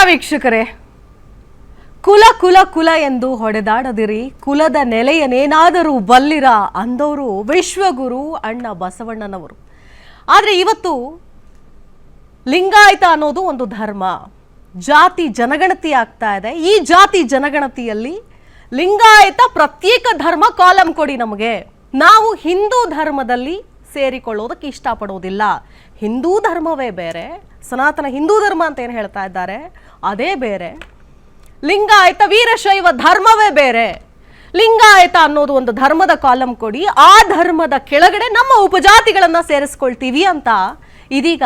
ವೀಕ್ಷಕರೇ, ಕುಲ ಕುಲ ಕುಲ ಎಂದು ಹೊಡೆದಾಡದಿರಿ, ಕುಲದ ನೆಲೆಯನೇನಾದರೂ ಬಲ್ಲಿರ ಅಂದವರು ವಿಶ್ವಗುರು ಅಣ್ಣ ಬಸವಣ್ಣನವರು. ಆದರೆ ಇವತ್ತು ಲಿಂಗಾಯತ ಅನ್ನೋದು ಒಂದು ಧರ್ಮ, ಜಾತಿ ಜನಗಣತಿ ಆಗ್ತಾ ಇದೆ. ಈ ಜಾತಿ ಜನಗಣತಿಯಲ್ಲಿ ಲಿಂಗಾಯತ ಪ್ರತ್ಯೇಕ ಧರ್ಮ ಕಾಲಂ ಕೊಡಿ ನಮಗೆ. ನಾವು ಹಿಂದೂ ಧರ್ಮದಲ್ಲಿ ಸೇರಿಕೊಳ್ಳೋದಕ್ಕೆ ಇಷ್ಟಪಡೋದಿಲ್ಲ. ಹಿಂದೂ ಧರ್ಮವೇ ಬೇರೆ, ಸನಾತನ ಹಿಂದೂ ಧರ್ಮ ಅಂತ ಏನು ಹೇಳ್ತಾ ಇದ್ದಾರೆ ಅದೇ ಬೇರೆ, ಲಿಂಗಾಯತ ವೀರಶೈವ ಧರ್ಮವೇ ಬೇರೆ. ಲಿಂಗಾಯತ ಅನ್ನೋದು ಒಂದು ಧರ್ಮದ ಕಾಲಂ ಕೊಡಿ, ಆ ಧರ್ಮದ ಕೆಳಗಡೆ ನಮ್ಮ ಉಪಜಾತಿಗಳನ್ನ ಸೇರಿಸ್ಕೊಳ್ತೀವಿ ಅಂತ ಇದೀಗ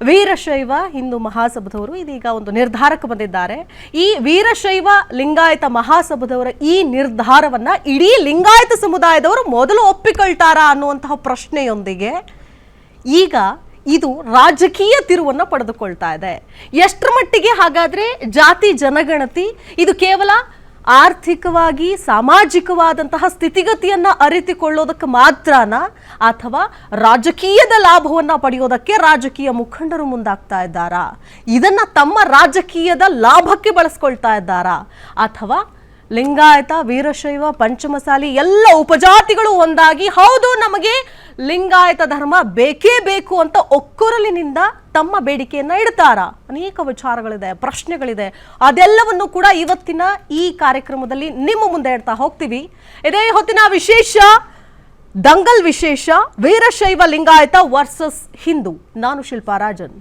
ವೀರಶೈವ ಹಿಂದೂ ಮಹಾಸಭಾದವರು ಇದೀಗ ಒಂದು ನಿರ್ಧಾರಕ್ಕೆ ಬಂದಿದ್ದಾರೆ. ಈ ವೀರಶೈವ ಲಿಂಗಾಯತ ಮಹಾಸಭಾದವರ ಈ ನಿರ್ಧಾರವನ್ನ ಇಡೀ ಲಿಂಗಾಯತ ಸಮುದಾಯದವರು ಮೊದಲು ಒಪ್ಪಿಕೊಳ್ತಾರಾ ಅನ್ನುವಂತಹ ಪ್ರಶ್ನೆಯೊಂದಿಗೆ ಈಗ ಇದು ರಾಜಕೀಯ ತಿರುವನ್ನು ಪಡೆದುಕೊಳ್ತಾ ಇದೆ. ಎಷ್ಟರ ಮಟ್ಟಿಗೆ ಹಾಗಾದ್ರೆ ಜಾತಿ ಜನಗಣತಿ ಇದು ಕೇವಲ ಆರ್ಥಿಕವಾಗಿ ಸಾಮಾಜಿಕವಾದಂತಹ ಸ್ಥಿತಿಗತಿಯನ್ನ ಅರಿತುಕೊಳ್ಳೋದಕ್ಕೆ ಮಾತ್ರನ, ಅಥವಾ ರಾಜಕೀಯದ ಲಾಭವನ್ನ ಪಡೆಯೋದಕ್ಕೆ ರಾಜಕೀಯ ಮುಖಂಡರು ಮುಂದಾಗ್ತಾ ಇದ್ದಾರಾ? ಇದನ್ನ ತಮ್ಮ ರಾಜಕೀಯದ ಲಾಭಕ್ಕೆ ಬಳಸ್ಕೊಳ್ತಾ ಇದ್ದಾರಾ? ಅಥವಾ ಲಿಂಗಾಯತ ವೀರಶೈವ ಪಂಚಮಸಾಲಿ ಎಲ್ಲ ಉಪಜಾತಿಗಳು ಒಂದಾಗಿ ಹೌದು ನಮಗೆ ಲಿಂಗಾಯತ ಧರ್ಮ ಬೇಕೇ ಬೇಕು ಅಂತ ಒಕ್ಕೊರಲಿನಿಂದ ತಮ್ಮ ಬೇಡಿಕೆಯನ್ನ ಇಡ್ತಾರಾ? ಅನೇಕ ವಿಚಾರಗಳಿದೆ, ಪ್ರಶ್ನೆಗಳಿದೆ. ಅದೆಲ್ಲವನ್ನು ಕೂಡ ಇವತ್ತಿನ ಈ ಕಾರ್ಯಕ್ರಮದಲ್ಲಿ ನಿಮ್ಮ ಮುಂದೆ ಇಡ್ತಾ ಹೋಗ್ತೀವಿ. ಇದೇ ಹೊತ್ತಿನ ವಿಶೇಷ ದಂಗಲ್ ವಿಶೇಷ, ವೀರಶೈವ ಲಿಂಗಾಯತ ವರ್ಸಸ್ ಹಿಂದೂ. ನಾನು ಶಿಲ್ಪಾ ರಾಜನ್.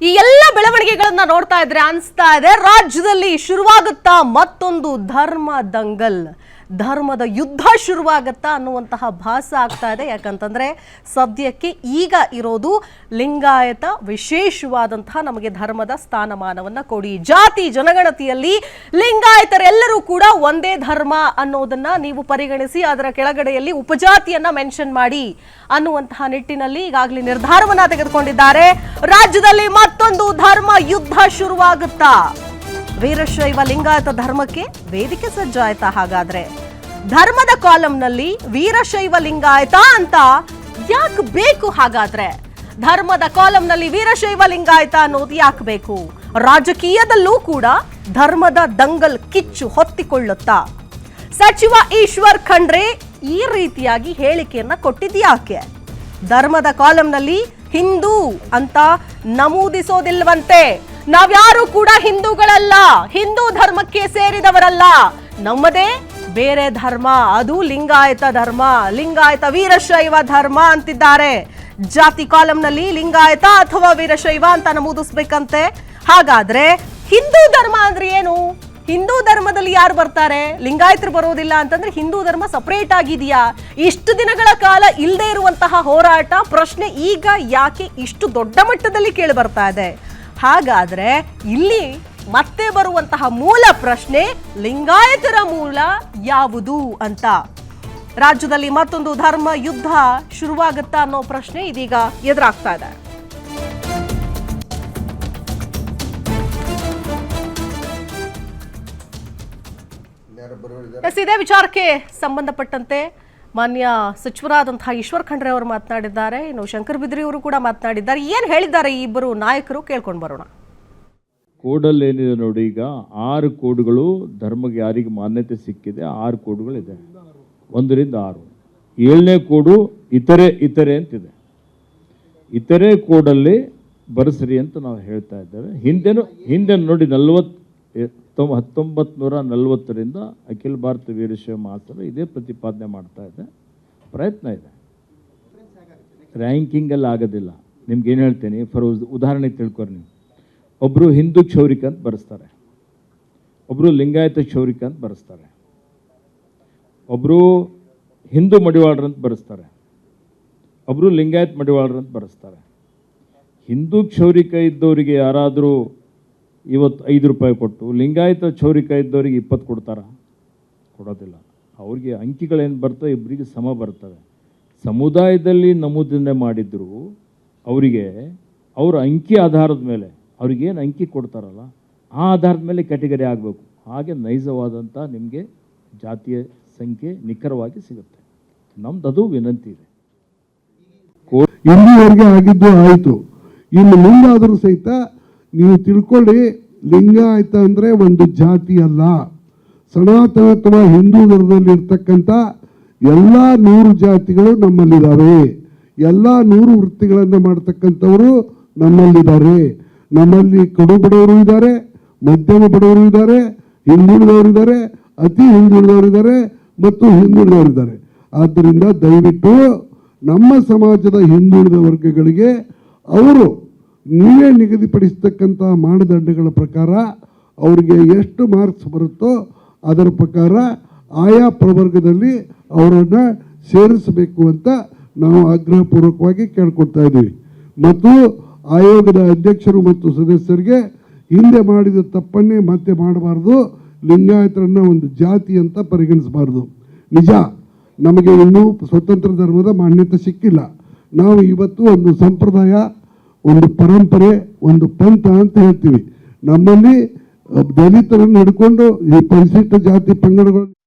ಈ ಎಲ್ಲ ಬೆಳವಣಿಗೆಗಳನ್ನ ನೋಡ್ತಾ ಇದ್ರೆ ಅನಿಸ್ತಾ ಇದೆ ರಾಜ್ಯದಲ್ಲಿ ಶುರುವಾಗುತ್ತಾ ಮತ್ತೊಂದು ಧರ್ಮ ದಂಗಲ್, ಧರ್ಮದ ಯುದ್ಧ ಶುರುವಾಗುತ್ತಾ ಅನ್ನುವಂತಹ ಭಾಸ ಆಗ್ತಾ ಇದೆ. ಯಾಕಂತಂದ್ರೆ ಸದ್ಯಕ್ಕೆ ಈಗ ಇರೋದು ಲಿಂಗಾಯತ ವಿಶೇಷವಾದಂತಹ ನಮಗೆ ಧರ್ಮದ ಸ್ಥಾನಮಾನವನ್ನ ಕೊಡಿ, ಜಾತಿ ಜನಗಣತಿಯಲ್ಲಿ ಲಿಂಗಾಯತರೆಲ್ಲರೂ ಕೂಡ ಒಂದೇ ಧರ್ಮ ಅನ್ನೋದನ್ನ ನೀವು ಪರಿಗಣಿಸಿ ಅದರ ಕೆಳಗಡೆಯಲ್ಲಿ ಉಪಜಾತಿಯನ್ನ ಮೆನ್ಷನ್ ಮಾಡಿ ಅನ್ನುವಂತಹ ನಿಟ್ಟಿನಲ್ಲಿ ಈಗಾಗಲೇ ನಿರ್ಧಾರವನ್ನ ತೆಗೆದುಕೊಂಡಿದ್ದಾರೆ. ರಾಜ್ಯದಲ್ಲಿ ಮತ್ತೊಂದು ಧರ್ಮ ಯುದ್ಧ ಶುರುವಾಗುತ್ತಾ? ವೀರಶೈವ ಲಿಂಗಾಯತ ಧರ್ಮಕ್ಕೆ ವೇದಿಕೆ ಸಜ್ಜಾಯ್ತಾ? ಹಾಗಾದ್ರೆ ಧರ್ಮದ ಕಾಲಂನಲ್ಲಿ ವೀರಶೈವ ಲಿಂಗಾಯತ ಅಂತ ಯಾಕೆ ಬೇಕು? ಹಾಗಾದ್ರೆ ಧರ್ಮದ ಕಾಲಂನಲ್ಲಿ ವೀರಶೈವ ಲಿಂಗಾಯತ ಅನ್ನೋದು ಯಾಕೆ ಬೇಕು? ರಾಜಕೀಯದಲ್ಲೂ ಕೂಡ ಧರ್ಮದ ದಂಗಲ್ ಕಿಚ್ಚು ಹೊತ್ತಿಕೊಳ್ಳುತ್ತಾ? ಸಚಿವ ಈಶ್ವರ್ ಖಂಡ್ರೆ ಈ ರೀತಿಯಾಗಿ ಹೇಳಿಕೆಯನ್ನ ಕೊಟ್ಟಿದ್ಯಾಕೆ? ಧರ್ಮದ ಕಾಲಂನಲ್ಲಿ ಹಿಂದೂ ಅಂತ ನಮೂದಿಸೋದಿಲ್ವಂತೆ. ನಾವ್ಯಾರು ಕೂಡ ಹಿಂದೂಗಳಲ್ಲ, ಹಿಂದೂ ಧರ್ಮಕ್ಕೆ ಸೇರಿದವರಲ್ಲ, ನಮ್ಮದೇ ಬೇರೆ ಧರ್ಮ, ಅದು ಲಿಂಗಾಯತ ಧರ್ಮ, ಲಿಂಗಾಯತ ವೀರಶೈವ ಧರ್ಮ ಅಂತಿದ್ದಾರೆ. ಜಾತಿ ಕಾಲಂನಲ್ಲಿ ಲಿಂಗಾಯತ ಅಥವಾ ವೀರಶೈವ ಅಂತ ನಮೂದಿಸ್ಬೇಕಂತೆ. ಹಾಗಾದ್ರೆ ಹಿಂದೂ ಧರ್ಮ ಅಂದ್ರೆ ಏನು? ಹಿಂದೂ ಧರ್ಮದಲ್ಲಿ ಯಾರು ಬರ್ತಾರೆ? ಲಿಂಗಾಯತರು ಬರೋದಿಲ್ಲ ಅಂತಂದ್ರೆ ಹಿಂದೂ ಧರ್ಮ ಸಪರೇಟ್ ಆಗಿದೆಯಾ? ಇಷ್ಟು ದಿನಗಳ ಕಾಲ ಇಲ್ಲದೆ ಇರುವಂತಹ ಹೋರಾಟ ಪ್ರಶ್ನೆ ಈಗ ಯಾಕೆ ಇಷ್ಟು ದೊಡ್ಡ ಮಟ್ಟದಲ್ಲಿ ಕೇಳಿ ಬರ್ತಾ ಇದೆ? ಹಾಗಾದ್ರೆ ಇಲ್ಲಿ ಮತ್ತೆ ಬರುವಂತಹ ಮೂಲ ಪ್ರಶ್ನೆ, ಲಿಂಗಾಯತರ ಮೂಲ ಯಾವುದು ಅಂತ. ರಾಜ್ಯದಲ್ಲಿ ಮತ್ತೊಂದು ಧರ್ಮ ಯುದ್ಧ ಶುರುವಾಗುತ್ತಾ ಅನ್ನೋ ಪ್ರಶ್ನೆ ಇದೀಗ ಎದುರಾಗ್ತಾ ಇದೆ. ಇದೇ ವಿಚಾರಕ್ಕೆ ಸಂಬಂಧಪಟ್ಟಂತೆ ಮಾನ್ಯ ಸಚಿವರಾದಂತಹ ಈಶ್ವರ್ ಖಂಡ್ರೆ ಅವರು ಮಾತನಾಡಿದ್ದಾರೆ. ಇನ್ನು ಶಂಕರ್ ಬಿದ್ರಿ ಅವರು ಕೂಡ ಮಾತನಾಡಿದ್ದಾರೆ. ಏನ್ ಹೇಳಿದ್ದಾರೆ ಈ ಇಬ್ಬರು ನಾಯಕರು? ಕೇಳ್ಕೊಂಡು ಬರೋಣ. ಕೋಡಲ್ಲಿ ಏನಿದೆ ನೋಡಿ, ಈಗ 6 ಕೋಡ್ಗಳು ಧರ್ಮಕ್ಕೆ ಯಾರಿಗೆ ಮಾನ್ಯತೆ ಸಿಕ್ಕಿದೆ 6 ಕೋಡ್ಗಳಿದೆ, 1 ರಿಂದ 6. 7ನೇ ಕೋಡು ಇತರೆ ಅಂತಿದೆ. ಇತರೆ ಕೋಡಲ್ಲಿ ಬರಸ್ರಿ ಅಂತ ನಾವು ಹೇಳ್ತಾ ಇದ್ದೇವೆ. ಹಿಂದೆ ನೋಡಿ 1940ರಿಂದ ಅಖಿಲ ಭಾರತ ವೀರಶೈವ ಮಹಾಸಭಾ ಇದೇ ಪ್ರತಿಪಾದನೆ ಮಾಡ್ತಾ ಇದೆ, ಪ್ರಯತ್ನ ಇದೆ. ರ್ಯಾಂಕಿಂಗಲ್ಲಿ ಆಗೋದಿಲ್ಲ. ನಿಮ್ಗೆ ಏನು ಹೇಳ್ತೇನೆ, ಉದಾಹರಣೆಗೆ ತಿಳ್ಕೊರಿ. ನೀವು ಒಬ್ಬರು ಹಿಂದೂ ಕ್ಷೌರಿಕ ಅಂತ ಬರೆಸ್ತಾರೆ, ಒಬ್ಬರು ಲಿಂಗಾಯತ ಕ್ಷೌರಿಕ ಅಂತ ಬರೆಸ್ತಾರೆ, ಒಬ್ಬರು ಹಿಂದೂ ಮಡಿವಾಳರು ಅಂತ ಬರೆಸ್ತಾರೆ, ಒಬ್ಬರು ಲಿಂಗಾಯತ ಮಡಿವಾಳರು ಅಂತ ಬರೆಸ್ತಾರೆ. ಹಿಂದೂ ಕ್ಷೌರಿಕ ಇದ್ದವರಿಗೆ ಯಾರಾದರೂ ಇವತ್ತು 5 ರೂಪಾಯಿ ಕೊಟ್ಟು, ಲಿಂಗಾಯತ ಕ್ಷೌರಿಕ ಇದ್ದವರಿಗೆ 20 ಕೊಡ್ತಾರ? ಕೊಡೋದಿಲ್ಲ. ಅವ್ರಿಗೆ ಅಂಕಿಗಳೇನು ಬರ್ತವೆ, ಇಬ್ಬರಿಗೆ ಸಮ ಬರ್ತವೆ. ಸಮುದಾಯದಲ್ಲಿ ನಮೂದನೆ ಮಾಡಿದ್ರು ಅವರಿಗೆ ಅವರ ಅಂಕಿ ಆಧಾರದ ಮೇಲೆ ಅವ್ರಿಗೇನು ಅಂಕಿ ಕೊಡ್ತಾರಲ್ಲ ಆ ಆಧಾರದ ಮೇಲೆ ಕ್ಯಾಟಗರಿ ಆಗಬೇಕು. ಹಾಗೆ ನೈಜವಾದಂಥ ನಿಮಗೆ ಜಾತಿಯ ಸಂಖ್ಯೆ ನಿಖರವಾಗಿ ಸಿಗುತ್ತೆ. ನಮ್ದು ಅದು ವಿನಂತಿ ಇದೆ. ಇಲ್ಲಿವರೆಗೆ ಆಗಿದ್ದು ಆಯಿತು. ಇನ್ನು ಮುಂದಾದರೂ ಸಹಿತ ನೀವು ತಿಳ್ಕೊಳ್ಳಿ, ಲಿಂಗಾಯತ ಅಂದರೆ ಒಂದು ಜಾತಿ ಅಲ್ಲ. ಸನಾತನತ್ವ ಹಿಂದೂ ಧರ್ಮದಲ್ಲಿ ಇರ್ತಕ್ಕಂಥ ಎಲ್ಲ 100 ಜಾತಿಗಳು ನಮ್ಮಲ್ಲಿದ್ದಾವೆ. ಎಲ್ಲ 100 ವೃತ್ತಿಗಳನ್ನು ಮಾಡ್ತಕ್ಕಂಥವರು ನಮ್ಮಲ್ಲಿದ್ದಾರೆ. ನಮ್ಮಲ್ಲಿ ಕಡು ಬಡವರು ಇದ್ದಾರೆ, ಮಧ್ಯಮ ಬಡವರು ಇದ್ದಾರೆ, ಹಿಂದುಳಿದವರು ಇದ್ದಾರೆ, ಅತಿ ಹಿಂದುಳಿದವರು ಇದ್ದಾರೆ ಮತ್ತು ಹಿಂದುಳಿದವರು ಇದ್ದಾರೆ. ಆದ್ದರಿಂದ ದಯವಿಟ್ಟು ನಮ್ಮ ಸಮಾಜದ ಹಿಂದುಳಿದ ವರ್ಗಗಳಿಗೆ ಅವರು ನೀವೇ ನಿಗದಿಪಡಿಸ್ತಕ್ಕಂಥ ಮಾನದಂಡಗಳ ಪ್ರಕಾರ ಅವರಿಗೆ ಎಷ್ಟು ಮಾರ್ಕ್ಸ್ ಬರುತ್ತೋ ಅದರ ಪ್ರಕಾರ ಆಯಾ ಪ್ರವರ್ಗದಲ್ಲಿ ಅವರನ್ನು ಸೇರಿಸಬೇಕು ಅಂತ ನಾವು ಆಗ್ರಹಪೂರ್ವಕವಾಗಿ ಕೇಳ್ಕೊಳ್ತಾ ಇದ್ದೀವಿ. ಮತ್ತು ಆಯೋಗದ ಅಧ್ಯಕ್ಷರು ಮತ್ತು ಸದಸ್ಯರಿಗೆ ಹಿಂದೆ ಮಾಡಿದ ತಪ್ಪನ್ನೇ ಮತ್ತೆ ಮಾಡಬಾರ್ದು. ಲಿಂಗಾಯತರನ್ನು ಒಂದು ಜಾತಿ ಅಂತ ಪರಿಗಣಿಸಬಾರ್ದು. ನಿಜ, ನಮಗೆ ಇನ್ನೂ ಸ್ವತಂತ್ರ ಧರ್ಮದ ಮಾನ್ಯತೆ ಸಿಕ್ಕಿಲ್ಲ. ನಾವು ಇವತ್ತು ಒಂದು ಸಂಪ್ರದಾಯ, ಒಂದು ಪರಂಪರೆ, ಒಂದು ಪಂಥ ಅಂತ ಹೇಳ್ತೀವಿ. ನಮ್ಮಲ್ಲಿ ದಲಿತರನ್ನು ಹಿಡ್ಕೊಂಡು ಈ ಪರಿಶಿಷ್ಟ ಜಾತಿ ಪಂಗಡಗಳು